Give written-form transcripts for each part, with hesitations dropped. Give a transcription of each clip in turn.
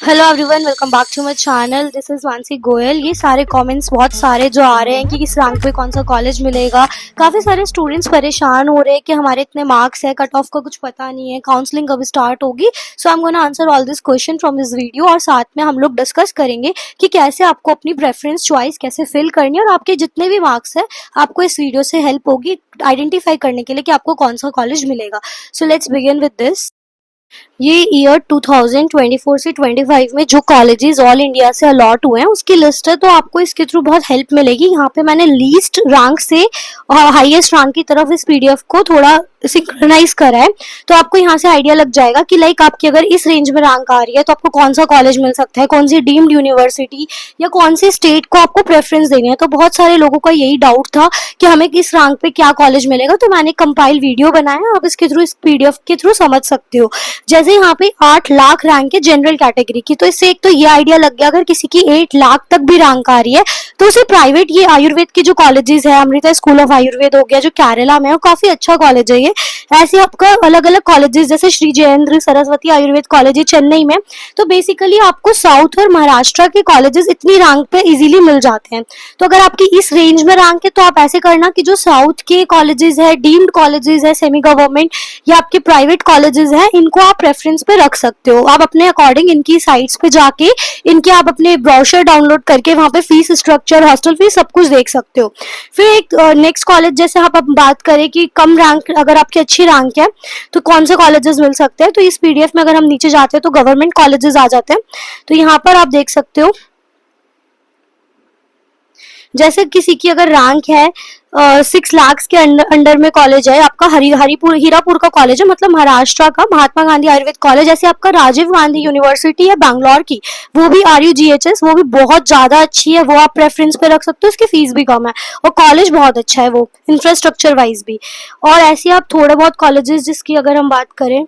Hello everyone, welcome back to my channel. This is Vanshi Goyal. ये सारे comments बहुत सारे जो आ रहे हैं कि किस रैंक पे कौन सा कॉलेज मिलेगा। काफ़ी सारे स्टूडेंट्स परेशान हो रहे हैं कि हमारे इतने मार्क्स है, कट ऑफ का कुछ पता नहीं है, काउंसलिंग कब स्टार्ट होगी। So I am gonna answer all this question from this video और साथ में हम लोग डिस्कस करेंगे कि कैसे आपको अपनी प्रेफरेंस चॉइस कैसे फिल करनी है और आपके जितने भी मार्क्स है आपको इस वीडियो से हेल्प होगी आइडेंटिफाई करने के लिए कि आपको कौन सा कॉलेज मिलेगा। So let's begin with this. ये ईयर 2024 से 25 में जो कॉलेजेस ऑल इंडिया से अलॉट हुए हैं उसकी लिस्ट है, तो आपको इसके थ्रू बहुत हेल्प मिलेगी। यहाँ पे मैंने लीस्ट रैंक से हाईएस्ट रैंक की तरफ इस पीडीएफ को थोड़ा सिंक्रोनाइज करा है, तो आपको यहाँ से आइडिया लग जाएगा कि लाइक आपकी अगर इस रेंज में रैंक आ रही है तो आपको कौन सा कॉलेज मिल सकता है, कौन सी डीम्ड यूनिवर्सिटी या कौन सी स्टेट को आपको प्रेफरेंस देनी है। तो बहुत सारे लोगों का यही डाउट था कि हमें किस रैंक पे क्या कॉलेज मिलेगा, तो मैंने कंपाइल वीडियो बनाया, आप इसके थ्रू इस पीडीएफ के थ्रू समझ सकते हो। जैसे यहाँ पे 8 लाख रैंक है जनरल कैटेगरी की, तो इससे एक तो ये आइडिया लग गया अगर किसी की 8 लाख तक भी रैंक आ रही है तो उसे प्राइवेट ये आयुर्वेद के जो कॉलेजेस है, अमृता स्कूल ऑफ आयुर्वेद हो गया जो केरला में है, वो काफी अच्छा कॉलेज है ये। ऐसे आपका अलग अलग कॉलेजेस जैसे श्री जयेंद्र सरस्वती आयुर्वेद कॉलेज है चेन्नई में। तो बेसिकली आपको साउथ और महाराष्ट्र के कॉलेजेस इतनी रैंक पे इजीली मिल जाते हैं। तो अगर आपकी इस रेंज में रैंक है तो आप ऐसे करना कि जो साउथ के कॉलेजेस है, डीम्ड कॉलेजेस है, सेमी गवर्नमेंट या आपके प्राइवेट कॉलेजेस हैं, इनको आप प्रेफरेंस पे रख सकते हो। आप अपने अकॉर्डिंग इनकी साइट्स पे जाके इनके आप अपने ब्रोशर डाउनलोड करके वहां पे फीस स्ट्रक्चर, हॉस्टल फीस सब कुछ देख सकते हो। फिर एक नेक्स्ट कॉलेज जैसे आप बात करें कि कम रैंक, अगर आपकी अच्छी रैंक है तो कौन से कॉलेजेस मिल सकते हैं, तो इस पीडीएफ में अगर हम नीचे जाते हैं तो गवर्नमेंट कॉलेजेस आ जाते हैं। तो यहाँ पर आप देख सकते हो जैसे किसी की अगर रैंक है 6 लाख के अंडर में कॉलेज है आपका हीरापुर का कॉलेज है, मतलब महाराष्ट्र का महात्मा गांधी आयुर्वेद कॉलेज। ऐसे आपका राजीव गांधी यूनिवर्सिटी है बैंगलोर की, वो भी RUGHS, वो भी बहुत ज्यादा अच्छी है, वो आप प्रेफरेंस पे रख सकते हो। उसकी फीस भी कम है और कॉलेज बहुत अच्छा है वो इंफ्रास्ट्रक्चर वाइज भी। और ऐसे आप थोड़े बहुत कॉलेजेस जिसकी अगर हम बात करें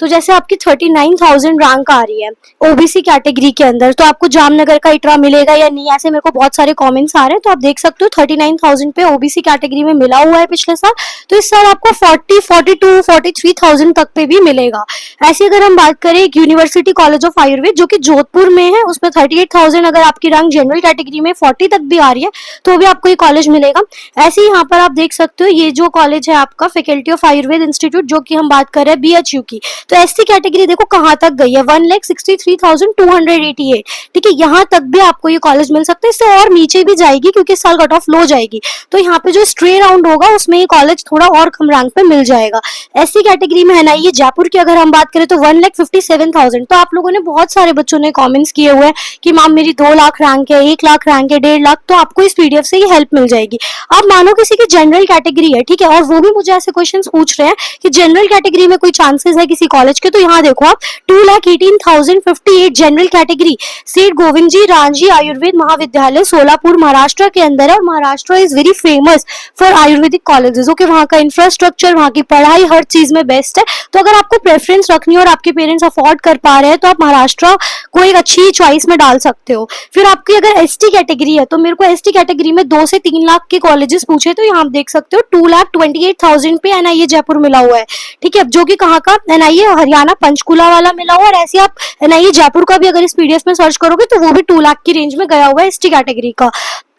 तो जैसे आपकी 39,000 रैंक आ रही है ओबीसी कैटेगरी के अंदर, तो आपको जामनगर का इटरा मिलेगा या नहीं, ऐसे मेरे को बहुत सारे कमेंट्स आ रहे हैं। तो आप देख सकते हो 39,000 पे ओबीसी कैटेगरी में मिला हुआ है पिछले साल, तो इस साल आपको 40, 42, 43,000 तक पे भी मिलेगा। ऐसे अगर हम बात करें एक यूनिवर्सिटी कॉलेज ऑफ आयुर्वेद जो कि जोधपुर में है, उसमें 38,000 अगर आपकी रैंक जनरल कैटेगरी में 40 तक भी आ रही है तो भी आपको ये कॉलेज मिलेगा। ऐसे ही यहाँ पर आप देख सकते हो ये जो कॉलेज है आपका फैकल्टी ऑफ आयुर्वेद इंस्टीट्यूट, जो कि हम बात कर रहे हैं BHU की, तो एससी कैटेगरी देखो कहाँ तक गई है 1,63,288। ठीक है, यहाँ तक भी आपको ये कॉलेज मिल सकता है, इससे और नीचे भी जाएगी क्योंकि इस साल कट ऑफ लो जाएगी। तो यहाँ पे जो स्ट्रे राउंड होगा उसमें ये कॉलेज थोड़ा और कम रैंक पे मिल जाएगा। एससी कैटेगरी में है ना ये जयपुर की अगर हम बात करें तो 1,57,000। तो आप लोगों ने बहुत सारे बच्चों ने कॉमेंट्स किए हुए हैं कि मैम मेरी 2 लाख रैंक है, 1 लाख रैंक है, 1.5 लाख, तो आपको इस पीडीएफ से ये हेल्प मिल जाएगी। आप मानो किसी की जनरल कैटेगरी है, ठीक है, और वो भी मुझे ऐसे क्वेश्चन पूछ रहे हैं कि जनरल कैटेगरी में कोई चांसेस है किसी कॉलेज के, तो यहाँ देखो आप 2,18,058 जनरल कैटेगरी सेठ गोविंद जी रांझी आयुर्वेद महाविद्यालय सोलापुर महाराष्ट्र के अंदर है, और Maharashtra is very famous for Ayurvedic colleges. Okay, वहाँ का इंफ्रास्ट्रक्चर, वहाँ की पढ़ाई हर चीज में बेस्ट है। तो अगर आपको प्रेफरेंस रखनी है और आपके पेरेंट्स अफोर्ड कर पा रहे हैं तो आप महाराष्ट्र को एक अच्छी चॉइस में डाल सकते हो। फिर आपकी अगर एसटी कैटेगरी है तो मेरे को एसटी कैटेगरी में 2 से 3 लाख के कॉलेजेस पूछे, तो यहाँ आप देख सकते हो 2,28,000 पे NIA जयपुर मिला हुआ है। ठीक है, जो कि कहाँ का NIA हरियाणा पंचकुला वाला मिला हुआ, और ऐसे आप NIA जयपुर का भी अगर इस पीडीएफ में सर्च करोगे तो वो भी 2 लाख की रेंज में गया हुआ है एसटी कैटेगरी का।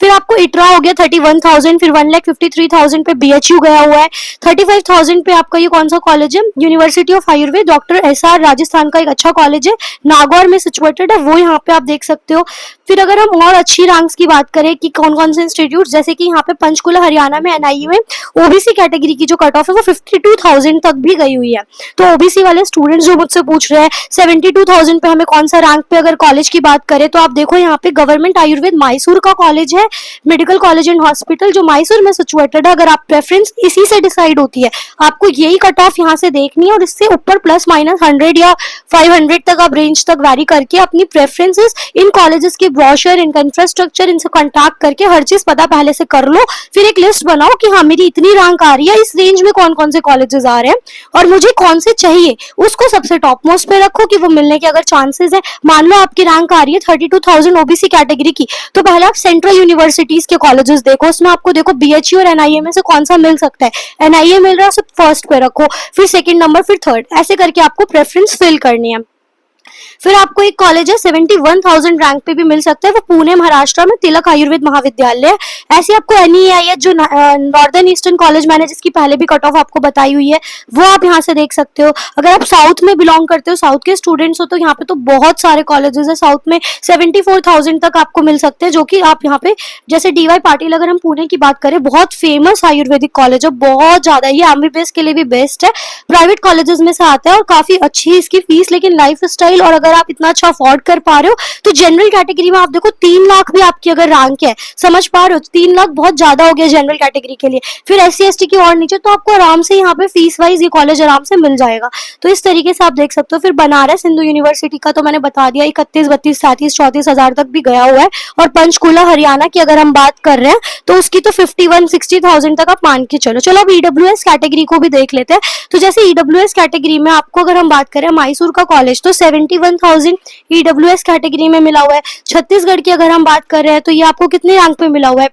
फिर आपको इटरा हो गया 31,000, फिर 1,53,000 पे BHU गया हुआ है। 35,000 पे आपका ये कौन सा कॉलेज है, university of Ayurveda doctor SR Rajasthan का एक अच्छा कॉलेज है, नागौर में सिचुएटेड है, वो यहाँ पे आप देख सकते हो। फिर अगर हम और अच्छी रैंक्स की बात करें कि कौन कौन से इंस्टीट्यूट, जैसे कि यहाँ पे पंचकुला हरियाणा में NIA में ओबीसी कैटेगरी की जो कट ऑफ है वो 52,000 तक भी गई हुई है। तो ओबीसी वाले स्टूडेंट्स जो मुझसे पूछ रहे हैं 72,000 पे हमें कौन सा रैंक पे अगर कॉलेज की बात करें, तो आप देखो यहाँ पे गवर्नमेंट आयुर्वेद मैसूर का कॉलेज है, मेडिकल कॉलेज एंड हॉस्पिटल जो मैसूर में सिचुएटेड है। अगर आप प्रेफरेंस इसी से डिसाइड होती है, आपको यही कट ऑफ यहाँ से देखनी है और इससे ऊपर प्लस माइनस 100 या 500 तक आप रेंज तक वैरी करके अपनी प्रेफरेंसेस, इन कॉलेजेस के ब्रोशर, इनका इंफ्रास्ट्रक्चर, इनसे कॉन्टैक्ट करके हर चीज पता पहले से कर लो। फिर एक लिस्ट बनाओ कि हाँ मेरी इतनी रैंक आ रही है, इस रेंज में कौन कौन से कॉलेजेस आ रहे हैं और मुझे कौन से चाहिए, उसको सबसे टॉप मोस्ट पे रखो कि वो मिलने के अगर चांसेस है। मान लो आपकी रैंक आ रही है 32,000 ओबीसी कैटेगरी की, तो पहले आप सेंट्रल यूनिवर्सिटीज के कॉलेजेस देखो, उसमें आपको देखो BHU और NIA में से कौन सा मिल सकता है। NIA मिल रहा है उसे फर्स्ट पे रखो, फिर सेकंड नंबर, फिर थर्ड, ऐसे करके आपको प्रेफरेंस फिल करनी है। फिर आपको एक कॉलेज है 71,000 रैंक पे भी मिल सकता है, वो पुणे महाराष्ट्र में तिलक आयुर्वेद महाविद्यालय है। ऐसे आपको NEIH जो नॉर्दर्न ईस्टर्न कॉलेज मैंने जिसकी पहले भी कट ऑफ आपको बताई हुई है, वो आप यहाँ से देख सकते हो। अगर आप साउथ में बिलोंग करते हो, साउथ के स्टूडेंट्स हो, तो यहाँ पे तो बहुत सारे कॉलेजेस है। साउथ में 74,000 तक आपको मिल सकते हैं, जो कि आप यहाँ पे जैसे DY पाटिल, अगर हम पुणे की बात करें, बहुत फेमस आयुर्वेदिक कॉलेज है, बहुत ज्यादा, ये MBBS के लिए भी बेस्ट है, प्राइवेट कॉलेजेस में से आता है और काफी अच्छी है इसकी फीस, लेकिन लाइफ स्टाइल और अगर आप इतना अच्छा अफोर्ड कर पा रहे हो तो जनरल कैटेगरी में आप देखो 3 लाख भी आपकी अगर रैंक है, समझ पा रहे हो, 3 लाख बहुत ज्यादा हो गया जनरल कैटेगरी के लिए। फिर SC ST की और नीचे, तो आपको आराम से यहाँ पे फीस वाइज ये कॉलेज आराम से मिल जाएगा। तो इस तरीके से आप देख सकते हो। फिर बनारस हिंदू यूनिवर्सिटी का तो मैंने बता दिया, 31, 32, 37, 34 हजार तक भी गया हुआ है। और पंचकुला हरियाणा की अगर हम बात कर रहे हैं तो उसकी तो 51, 60,000 तक आप मान के चलो। चलो अब EWS कैटेगरी को भी देख लेते हैं। तो जैसे EWS कैटेगरी में आपको अगर हम बात करें, मैसूर का कॉलेज तो 71,000 EWS कैटेगरी में मिला हुआ है। छत्तीसगढ़ की अगर हम बात कर रहे हैं तो ये आपको कितने रैंक पे मिला हुआ है,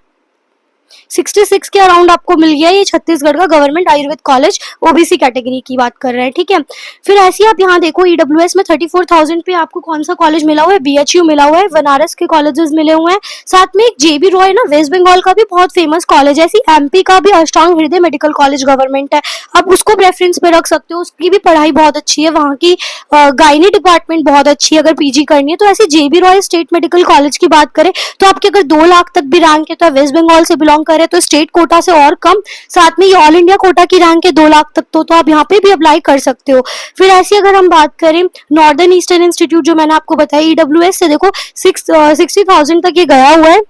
66 के अराउंड आपको मिल गया ये छत्तीसगढ़ का government Ayurveda college, OBC category की बात कर रहे हैं, ठीक है। फिर ऐसे आप यहाँ देखो EWS में 34,000 पे आपको कौन सा कॉलेज मिला हुआ है, BHU मिला हुआ है, बनारस के कॉलेजेस मिले हुए हैं, साथ में एक JB रॉय ना वेस्ट बंगाल का भी बहुत फेमस कॉलेज है। ऐसी MP का भी अष्टांग हृदय मेडिकल कॉलेज गवर्नमेंट है, आप उसको प्रेफरेंस पे रख सकते हो, उसकी भी पढ़ाई बहुत अच्छी है, वहाँ की गायनी डिपार्टमेंट बहुत अच्छी है अगर PG करनी है तो। ऐसे JB Roy state medical college की बात करें तो आपके अगर 2 लाख तक भी रैंक है तो वेस्ट बंगाल से बिलोंग करे तो स्टेट कोटा से और कम, साथ में ये ऑल इंडिया कोटा की रैंक है 2 लाख तक, तो आप यहाँ पे भी अप्लाई कर सकते हो। फिर ऐसी अगर हम बात करें नॉर्दर्न ईस्टर्न इंस्टीट्यूट जो मैंने आपको बताया, EWS से देखो 60,000 तक ये गया हुआ है,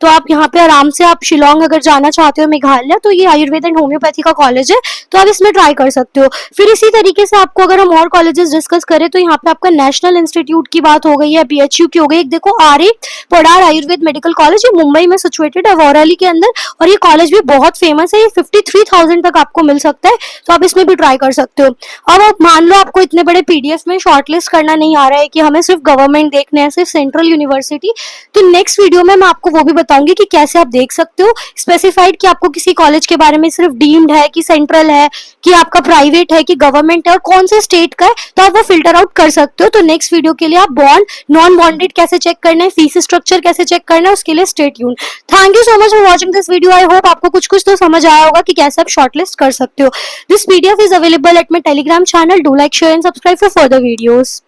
तो आप यहाँ पे आराम से, आप शिलोंग अगर जाना चाहते हो, मेघालय, तो ये आयुर्वेद एंड होम्योपैथी का कॉलेज है, तो आप इसमें ट्राई कर सकते हो। फिर इसी तरीके से आपको अगर हम और कॉलेजेस डिस्कस करें तो यहाँ पे आपका नेशनल इंस्टीट्यूट की बात हो गई है, BHU की हो गई, एक देखो RA पडार आयुर्वेद मेडिकल कॉलेज, ये मुंबई में सिचुएटेड है, वोराली के अंदर, और ये कॉलेज भी बहुत फेमस है, ये 53,000 तक आपको मिल सकता है, तो आप इसमें भी ट्राई कर सकते हो। अब आप मान लो आपको इतने बड़े PDF में शॉर्टलिस्ट करना नहीं आ रहा है कि हमें सिर्फ गवर्नमेंट देखने हैं, सिर्फ सेंट्रल यूनिवर्सिटी, तो नेक्स्ट वीडियो में मैं आपको वो भी बताऊंगी कि कैसे आप देख सकते हो स्पेसिफाइड कि आपको किसी कॉलेज के बारे में सिर्फ डीम्ड है कि सेंट्रल है कि आपका प्राइवेट है कि गवर्नमेंट है और कौन से स्टेट का है, तो आप वो फिल्टर आउट कर सकते हो। तो नेक्स्ट वीडियो के लिए आप बॉन्ड नॉन बॉन्डेड कैसे चेक करना है, फीस स्ट्रक्चर कैसे चेक करना है, उसके लिए stay tune. Thank you so much for watching this video. I hope आपको कुछ कुछ तो समझ आया होगा कि कैसे आप शॉर्टलिस्ट कर सकते हो। This PDF is available at my Telegram channel. Do like, share and subscribe for further videos.